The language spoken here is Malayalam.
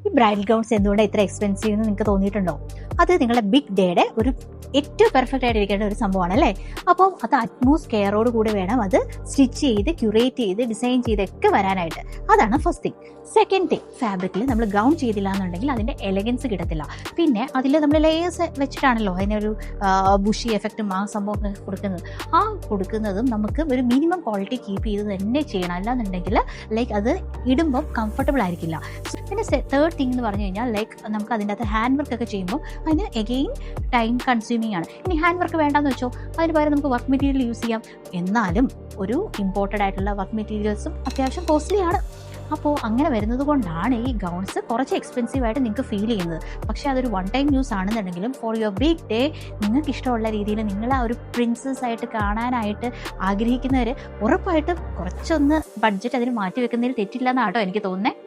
ഈ ബ്രൈഡൽ ഗൗൺസ് എന്തുകൊണ്ട് ഇത്ര എക്സ്പെൻസീവ് എന്ന് നിങ്ങൾക്ക് തോന്നിയിട്ടുണ്ടോ? അത് നിങ്ങളുടെ ബിഗ് ഡേയുടെ ഒരു ഏറ്റവും പെർഫെക്റ്റ് ആയിട്ടിരിക്കേണ്ട ഒരു സംഭവമാണ് അല്ലേ? അപ്പോൾ അത് അറ്റ്മോസ്റ്റ് കെയറോട് കൂടി വേണം അത് സ്റ്റിച്ച് ചെയ്ത് ക്യൂറേറ്റ് ചെയ്ത് ഡിസൈൻ ചെയ്തൊക്കെ വരാനായിട്ട്. അതാണ് ഫസ്റ്റ് തിങ്. സെക്കൻഡ് തിങ്, ഫാബ്രിക്കിൽ നമ്മൾ ഗൗൺ ചെയ്തില്ല എന്നുണ്ടെങ്കിൽ അതിൻ്റെ എലഗൻസ് കിട്ടത്തില്ല. പിന്നെ അതിൽ നമ്മൾ ലേയേഴ്സ് വെച്ചിട്ടാണല്ലോ അതിനൊരു ബുഷി എഫക്റ്റും ആ സംഭവം കൊടുക്കുന്നത്. ആ കൊടുക്കുന്നതും നമുക്ക് ഒരു മിനിമം ക്വാളിറ്റി കീപ്പ് ചെയ്ത് തന്നെ ചെയ്യണം. അല്ലാന്നുണ്ടെങ്കിൽ ലൈക്ക് അത് ഇടുമ്പോൾ കംഫർട്ടബിൾ ആയിരിക്കില്ല. പിന്നെ തേർഡ് തിങ് എന്ന് പറഞ്ഞു കഴിഞ്ഞാൽ ലൈക്ക് നമുക്ക് അതിൻ്റെ അകത്ത് ഹാൻഡ് വർക്ക് ഒക്കെ ചെയ്യുമ്പോൾ അതിന് എഗെയിൻ ടൈം കൺസ്യൂമിങ് ആണ്. ഇനി ഹാൻഡ് വർക്ക് വേണ്ടാന്ന് വെച്ചോ, അതിന് പകരം നമുക്ക് വർക്ക് മെറ്റീരിയൽ യൂസ് ചെയ്യാം. എന്നാലും ഒരു ഇമ്പോർട്ടഡ് ആയിട്ടുള്ള വർക്ക് മെറ്റീരിയൽസും അത്യാവശ്യം കോസ്റ്റ്ലി ആണ്. അപ്പോൾ അങ്ങനെ വരുന്നത് കൊണ്ടാണ് ഈ ഗൗൺസ് കുറച്ച് എക്സ്പെൻസീവ് ആയിട്ട് നിങ്ങൾക്ക് ഫീൽ ചെയ്യുന്നത്. പക്ഷേ അതൊരു വൺ ടൈം യൂസ് ആണെന്നുണ്ടെങ്കിലും ഫോർ യുവർ ബിഗ് ഡേ നിങ്ങൾക്ക് ഇഷ്ടമുള്ള രീതിയിൽ നിങ്ങൾ ആ ഒരു പ്രിൻസസ് ആയിട്ട് കാണാനായിട്ട് ആഗ്രഹിക്കുന്നവർ ഉറപ്പായിട്ടും കുറച്ചൊന്ന് ബഡ്ജറ്റ് അതിന് മാറ്റി വെക്കുന്നതിൽ തെറ്റില്ല എന്നാട്ടോ എനിക്ക് തോന്നുന്നത്.